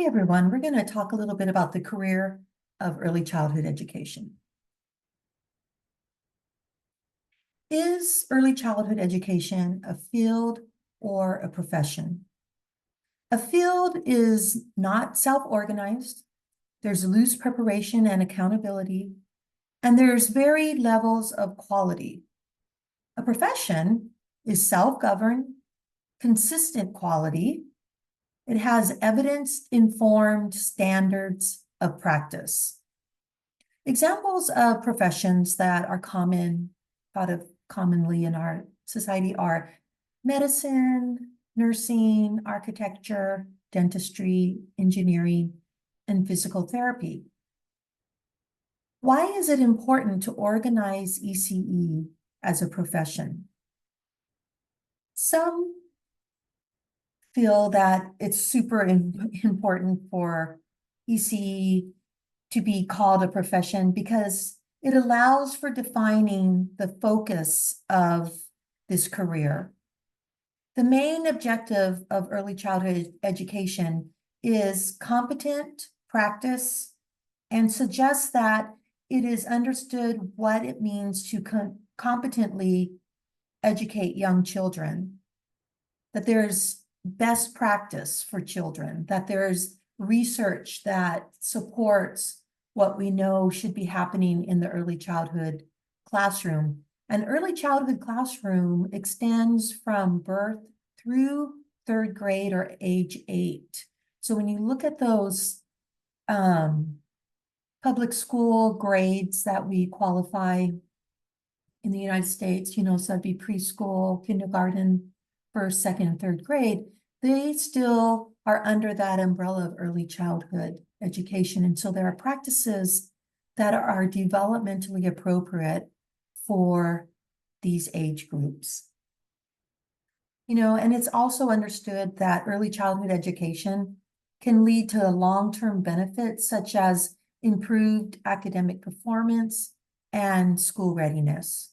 Hey everyone, we're going to talk a little bit about the career of early childhood education. Is early childhood education a field or a profession? A field is not self-organized. There's loose preparation and accountability, and there's varied levels of quality. A profession is self-governed, consistent quality. It has evidence-informed standards of practice. Examples of professions that are thought of commonly in our society are medicine, nursing, architecture, dentistry, engineering, and physical therapy. Why is it important to organize ECE as a profession? Some feel that it's super important for ECE to be called a profession because it allows for defining the focus of this career. The main objective of early childhood education is competent practice and suggests that it is understood what it means to competently educate young children, that there's best practice for children, that there's research that supports what we know should be happening in the early childhood classroom. An early childhood classroom extends from birth through third grade or age 8. So when you look at those public school grades that we qualify in the United States, so that'd be preschool, kindergarten, first, second, and third grade, they still are under that umbrella of early childhood education. And so there are practices that are developmentally appropriate for these age groups. And it's also understood that early childhood education can lead to long-term benefits such as improved academic performance and school readiness.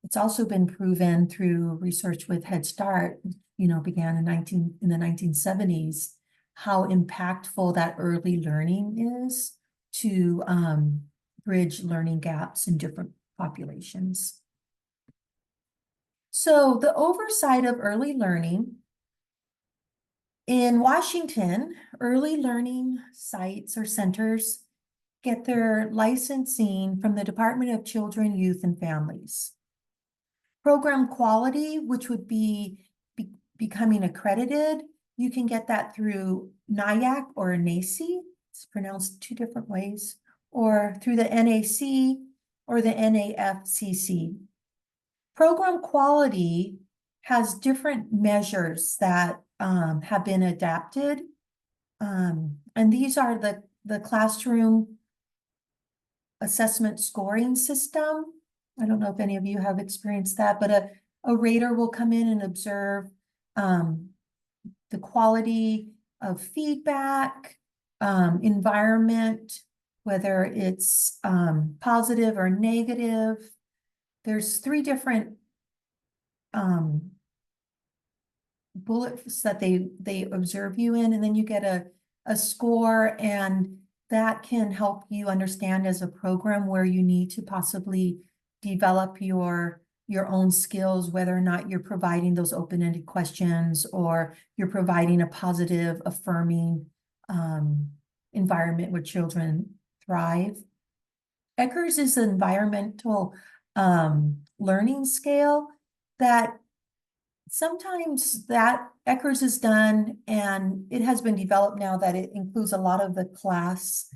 It's also been proven through research with Head Start, began in the 1970s, how impactful that early learning is to bridge learning gaps in different populations. So the oversight of early learning. In Washington, early learning sites or centers get their licensing from the Department of Children, Youth, and Families. Program quality, which would be becoming accredited, you can get that through NIAC or NACE, it's pronounced two different ways, or through the NAC or the NAFCC. Program quality has different measures that have been adapted, and these are the classroom assessment scoring system. I don't know if any of you have experienced that, but a rater will come in and observe the quality of feedback, environment, whether it's positive or negative. There's 3 different bullets that they observe you in, and then you get a score, and that can help you understand as a program where you need to possibly develop your own skills, whether or not you're providing those open-ended questions or you're providing a positive, affirming environment where children thrive. ECERS is an environmental learning scale that sometimes that ECERS is done, and it has been developed now that it includes a lot of the class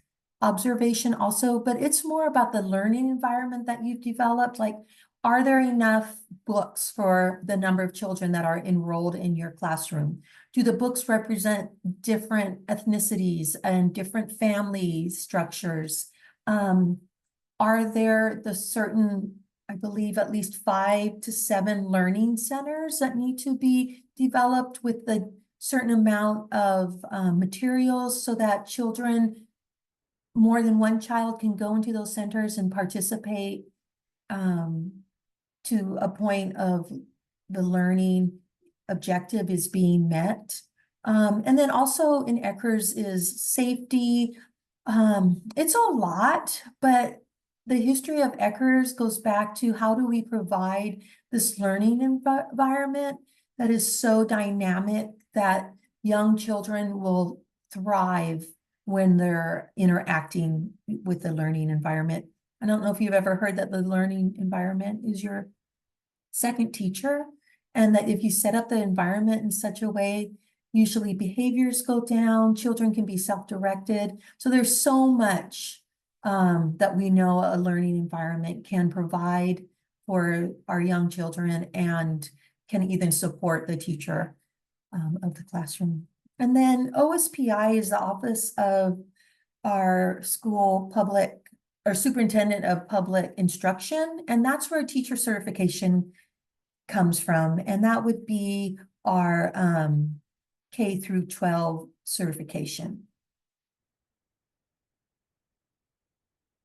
observation also, but it's more about the learning environment that you've developed. Like, are there enough books for the number of children that are enrolled in your classroom? Do the books represent different ethnicities and different family structures? Are there the certain, I believe, at least 5 to 7 learning centers that need to be developed with the certain amount of materials so that children, more than one child, can go into those centers and participate to a point of the learning objective is being met. And then also in ECHRS is safety. It's a lot, but the history of ECHRS goes back to how do we provide this learning environment that is so dynamic that young children will thrive when they're interacting with the learning environment. I don't know if you've ever heard that the learning environment is your second teacher, and that if you set up the environment in such a way, usually behaviors go down, children can be self-directed. So there's so much that we know a learning environment can provide for our young children and can even support the teacher of the classroom. And then OSPI is the Office of our school public or superintendent of public instruction, and that's where teacher certification comes from, and that would be our K through 12 certification.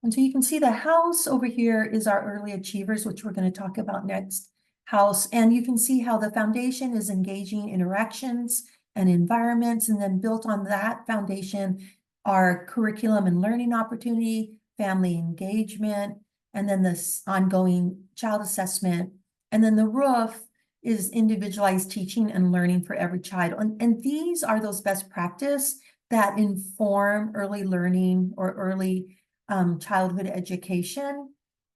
And so you can see the house over here is our early achievers, which we're going to talk about next. House, and you can see how the foundation is engaging interactions and environments, and then built on that foundation are curriculum and learning opportunity, family engagement, and then this ongoing child assessment. And then the roof is individualized teaching and learning for every child. And these are those best practice that inform early learning or early childhood education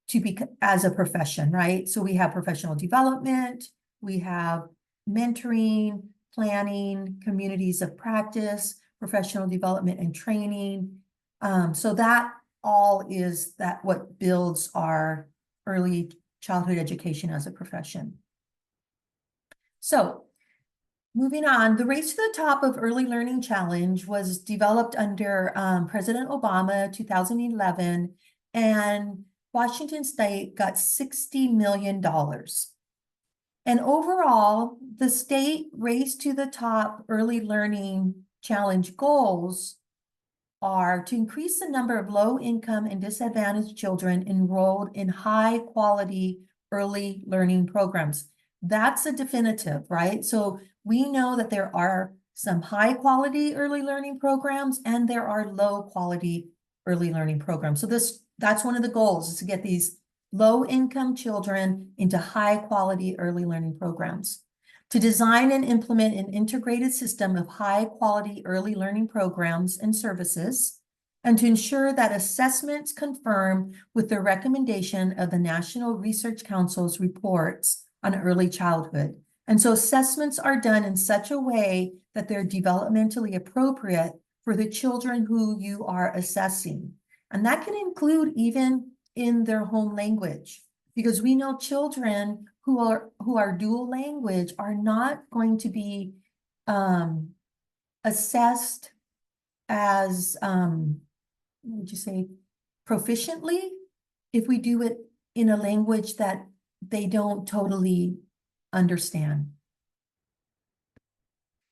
to be as a profession, right? So we have professional development, we have mentoring, planning, communities of practice, professional development and training. So that all is that what builds our early childhood education as a profession. So moving on, the Race to the Top of Early Learning Challenge was developed under President Obama, 2011, and Washington State got $60 million. And overall, the state Race to the Top Early Learning Challenge goals are to increase the number of low-income and disadvantaged children enrolled in high-quality early learning programs. That's a definitive, right? So we know that there are some high-quality early learning programs and there are low-quality early learning programs. So that's one of the goals, is to get these low-income children into high-quality early learning programs. To design and implement an integrated system of high-quality early learning programs and services, and to ensure that assessments conform with the recommendation of the National Research Council's reports on early childhood. And so assessments are done in such a way that they're developmentally appropriate for the children who you are assessing. And that can include even in their home language, because we know children who are dual language are not going to be assessed as what would you say, proficiently, if we do it in a language that they don't totally understand.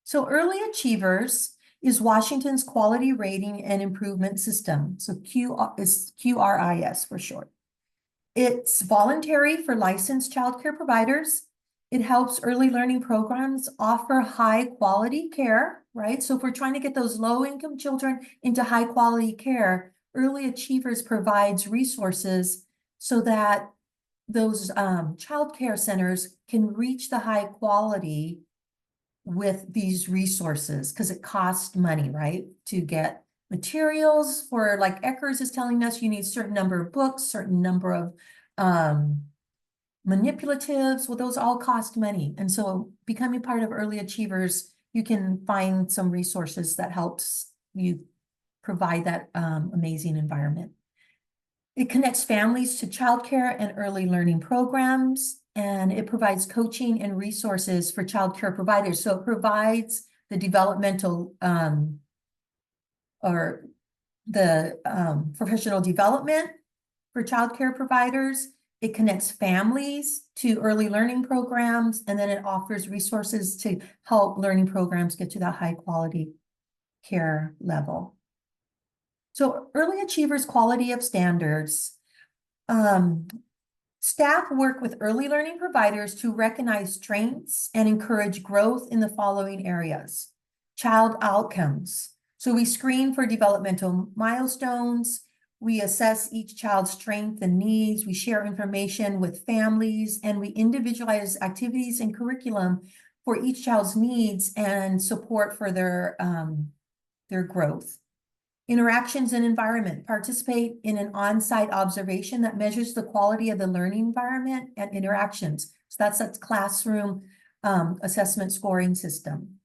So Early Achievers is Washington's quality rating and improvement system. So QRIS for short. It's voluntary for licensed childcare providers. It helps early learning programs offer high quality care, right? So if we're trying to get those low income children into high quality care, Early Achievers provides resources so that those childcare centers can reach the high quality with these resources, because it costs money, right? To get materials for, like ECHRS is telling us, you need a certain number of books, certain number of manipulatives. Well, those all cost money. And so becoming part of Early Achievers, you can find some resources that helps you provide that amazing environment. It connects families to childcare and early learning programs, and it provides coaching and resources for childcare providers. So it provides the developmental or the professional development for childcare providers. It connects families to early learning programs, and then it offers resources to help learning programs get to that high quality care level. So Early Achievers Quality of Standards. Staff work with early learning providers to recognize strengths and encourage growth in the following areas: child outcomes. So we screen for developmental milestones. We assess each child's strengths and needs. We share information with families, and we individualize activities and curriculum for each child's needs and support for their growth. Interactions and environment. Participate in an on-site observation that measures the quality of the learning environment and interactions. So that's a classroom assessment scoring system.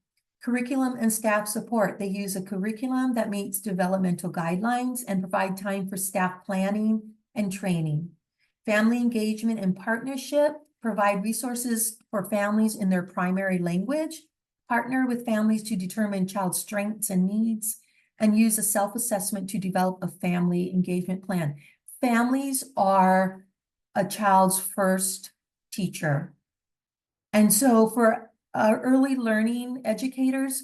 Curriculum and staff support. They use a curriculum that meets developmental guidelines and provide time for staff planning and training. Family engagement and partnership. Provide resources for families in their primary language. Partner with families to determine child strengths and needs, and use a self-assessment to develop a family engagement plan. Families are a child's first teacher. And so for early learning educators,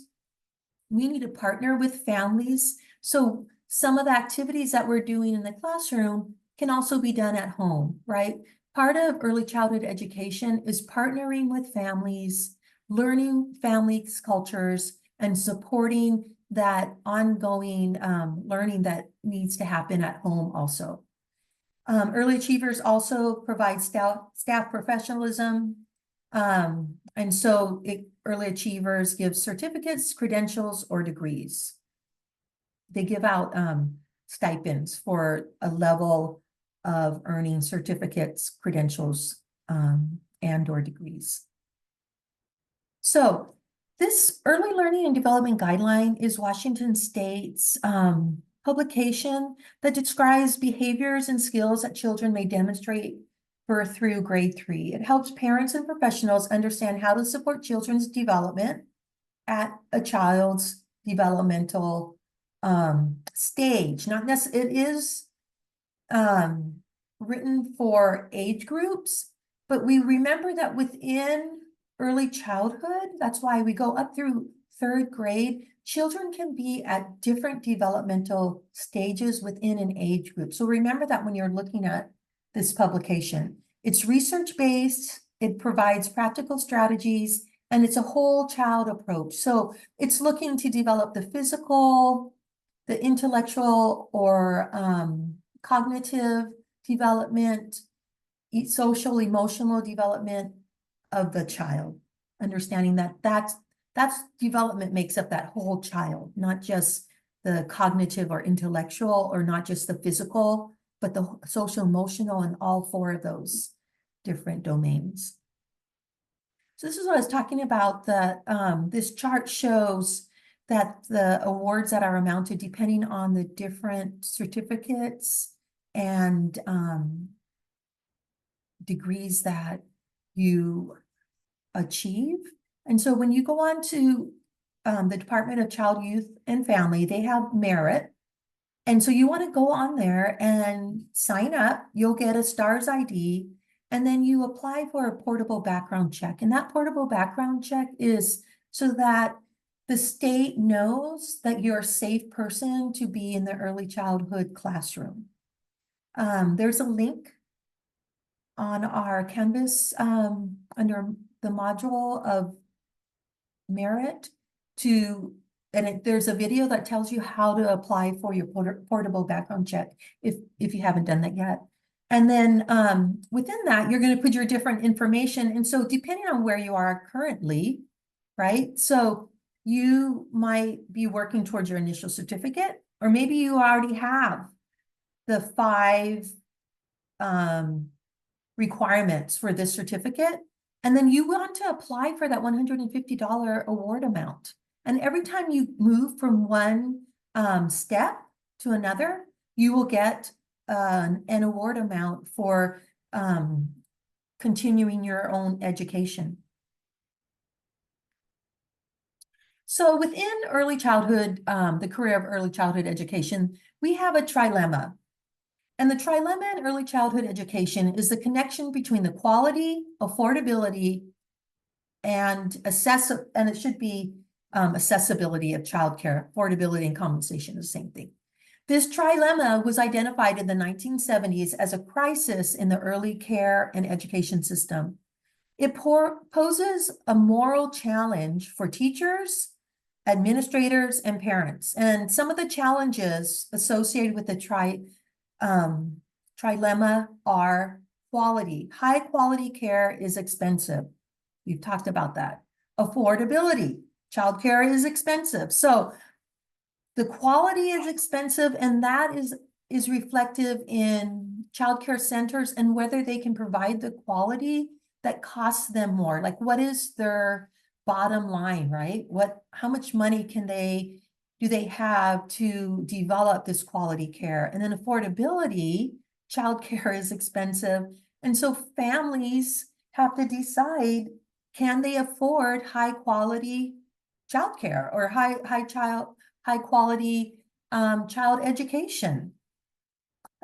we need to partner with families. So some of the activities that we're doing in the classroom can also be done at home, right? Part of early childhood education is partnering with families, learning families' cultures, and supporting that ongoing learning that needs to happen at home also. Early achievers also provide staff professionalism. And so early achievers give certificates, credentials, or degrees. They give out stipends for a level of earning certificates, credentials, and or degrees. So this early learning and development guideline is Washington State's publication that describes behaviors and skills that children may demonstrate birth through grade 3. It helps parents and professionals understand how to support children's development at a child's developmental stage. Not necessarily, it is written for age groups, but we remember that within early childhood, that's why we go up through 3rd grade, children can be at different developmental stages within an age group. So remember that when you're looking at this publication. It's research-based, it provides practical strategies, and it's a whole child approach. So it's looking to develop the physical, the intellectual, or cognitive development, social, emotional development of the child. Understanding that that's development makes up that whole child, not just the cognitive or intellectual, or not just the physical, but the social, emotional, and all 4 of those different domains. So this is what I was talking about. This chart shows that the awards that are amounted depending on the different certificates and degrees that you achieve. And so when you go on to the Department of Child, Youth, and Family, they have merit. And so you want to go on there and sign up. You'll get a STARS ID, and then you apply for a portable background check. And that portable background check is so that the state knows that you're a safe person to be in the early childhood classroom. There's a link on our Canvas under the module of merit there's a video that tells you how to apply for your portable background check if you haven't done that yet. And then within that, you're going to put your different information. And so depending on where you are currently, right? So you might be working towards your initial certificate, or maybe you already have the 5 requirements for this certificate. And then you want to apply for that $150 award amount. And every time you move from one step to another, you will get an award amount for continuing your own education. So within early childhood, the career of early childhood education, we have a trilemma. And the trilemma in early childhood education is the connection between the quality, affordability, and it should be accessibility of childcare. Affordability and compensation is the same thing. This trilemma was identified in the 1970s as a crisis in the early care and education system. It poses a moral challenge for teachers, administrators and parents. And some of the challenges associated with the trilemma are quality. High quality care is expensive. We've talked about that. Affordability. Childcare is expensive. So the quality is expensive, and that is reflective in childcare centers and whether they can provide the quality that costs them more. Like, what is their bottom line, right? How much money do they have to develop this quality care? And then affordability, childcare is expensive. And so families have to decide, can they afford high quality childcare or high quality child education?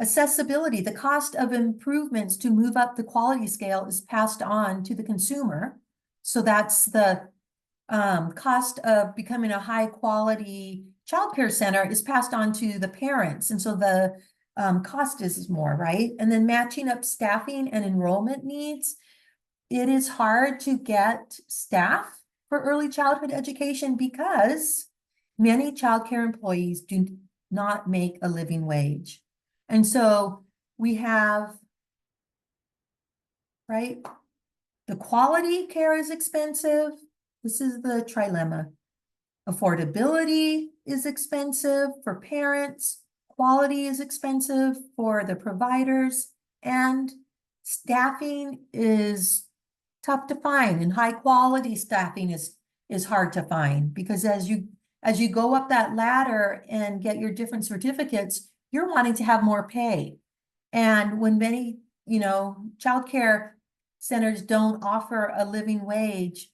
Accessibility, the cost of improvements to move up the quality scale is passed on to the consumer. So that's the cost of becoming a high quality childcare center is passed on to the parents. And so the cost is more, right? And then matching up staffing and enrollment needs. It is hard to get staff for early childhood education because many childcare employees do not make a living wage. And so we have, right, the quality care is expensive. This is the trilemma. Affordability is expensive for parents. Quality is expensive for the providers. And staffing is tough to find. And high quality staffing is hard to find, because as you go up that ladder and get your different certificates, you're wanting to have more pay. And when many, childcare centers don't offer a living wage,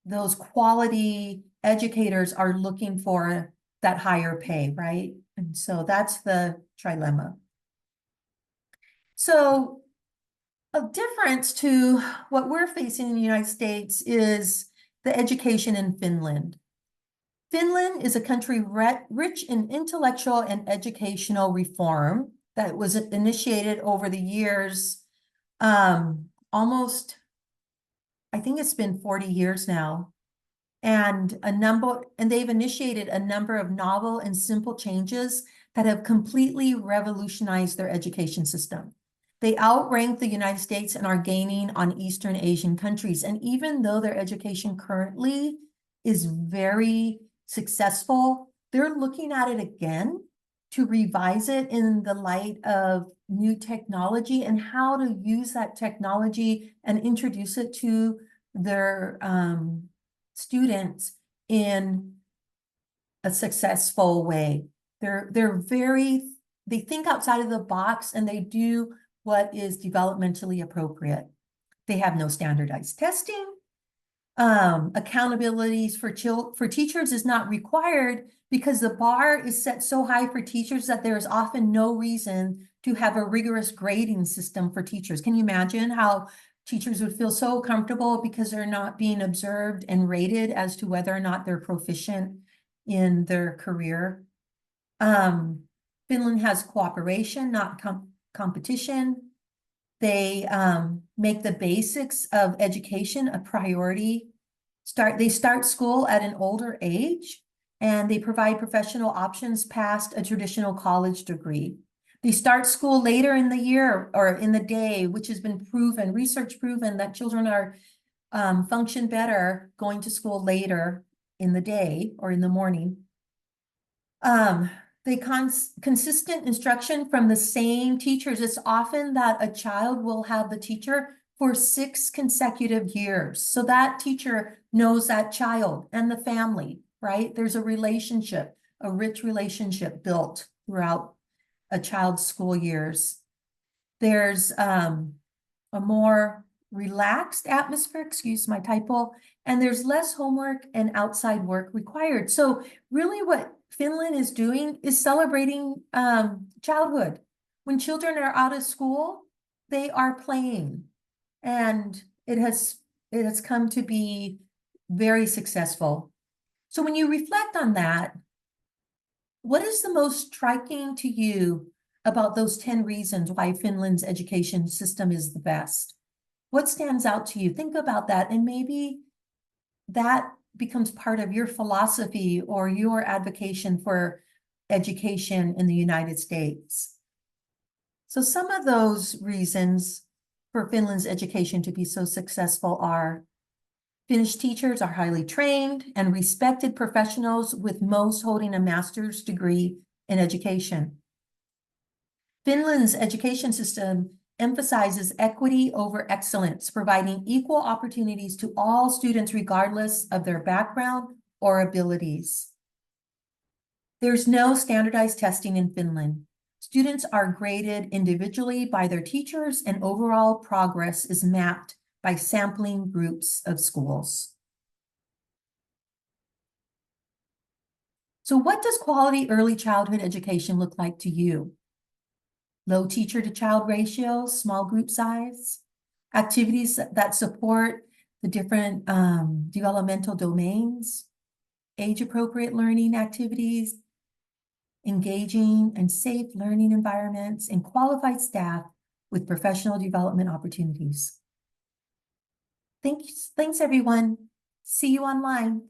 those quality educators are looking for that higher pay, right? And so that's the trilemma. So a difference to what we're facing in the United States is the education in Finland. Finland is a country rich in intellectual and educational reform that was initiated over the years, almost, I think it's been 40 years now. And they've initiated a number of novel and simple changes that have completely revolutionized their education system. They outrank the United States and are gaining on Eastern Asian countries. And even though their education currently is very successful, they're looking at it again to revise it in the light of new technology and how to use that technology and introduce it to their students in a successful way. They think outside of the box and they do what is developmentally appropriate. They have no standardized testing. Accountabilities for teachers is not required because the bar is set so high for teachers that there is often no reason to have a rigorous grading system for teachers. Can you imagine how teachers would feel so comfortable because they're not being observed and rated as to whether or not they're proficient in their career? Finland has cooperation, not competition. They make the basics of education a priority. They start school at an older age, and they provide professional options past a traditional college degree. They start school later in the year or in the day, which has been proven, research proven, that children are function better going to school later in the day or in the morning. They consistent instruction from the same teachers. It's often that a child will have the teacher for 6 consecutive years. So that teacher knows that child and the family, right? There's a relationship, a rich relationship built throughout a child's school years. There's a more relaxed atmosphere, excuse my typo, and there's less homework and outside work required. So really what Finland is doing is celebrating childhood. When children are out of school, they are playing, and it has come to be very successful. So when you reflect on that, what is the most striking to you about those 10 reasons why Finland's education system is the best? What stands out to you? Think about that, and maybe that becomes part of your philosophy or your advocacy for education in the United States. So some of those reasons for Finland's education to be so successful are: Finnish teachers are highly trained and respected professionals, with most holding a master's degree in education. Finland's education system emphasizes equity over excellence, providing equal opportunities to all students regardless of their background or abilities. There's no standardized testing in Finland. Students are graded individually by their teachers, and overall progress is mapped by sampling groups of schools. So what does quality early childhood education look like to you? Low teacher-to-child ratio, small group size, activities that support the different developmental domains, age-appropriate learning activities, engaging and safe learning environments, and qualified staff with professional development opportunities. Thanks, everyone. See you online.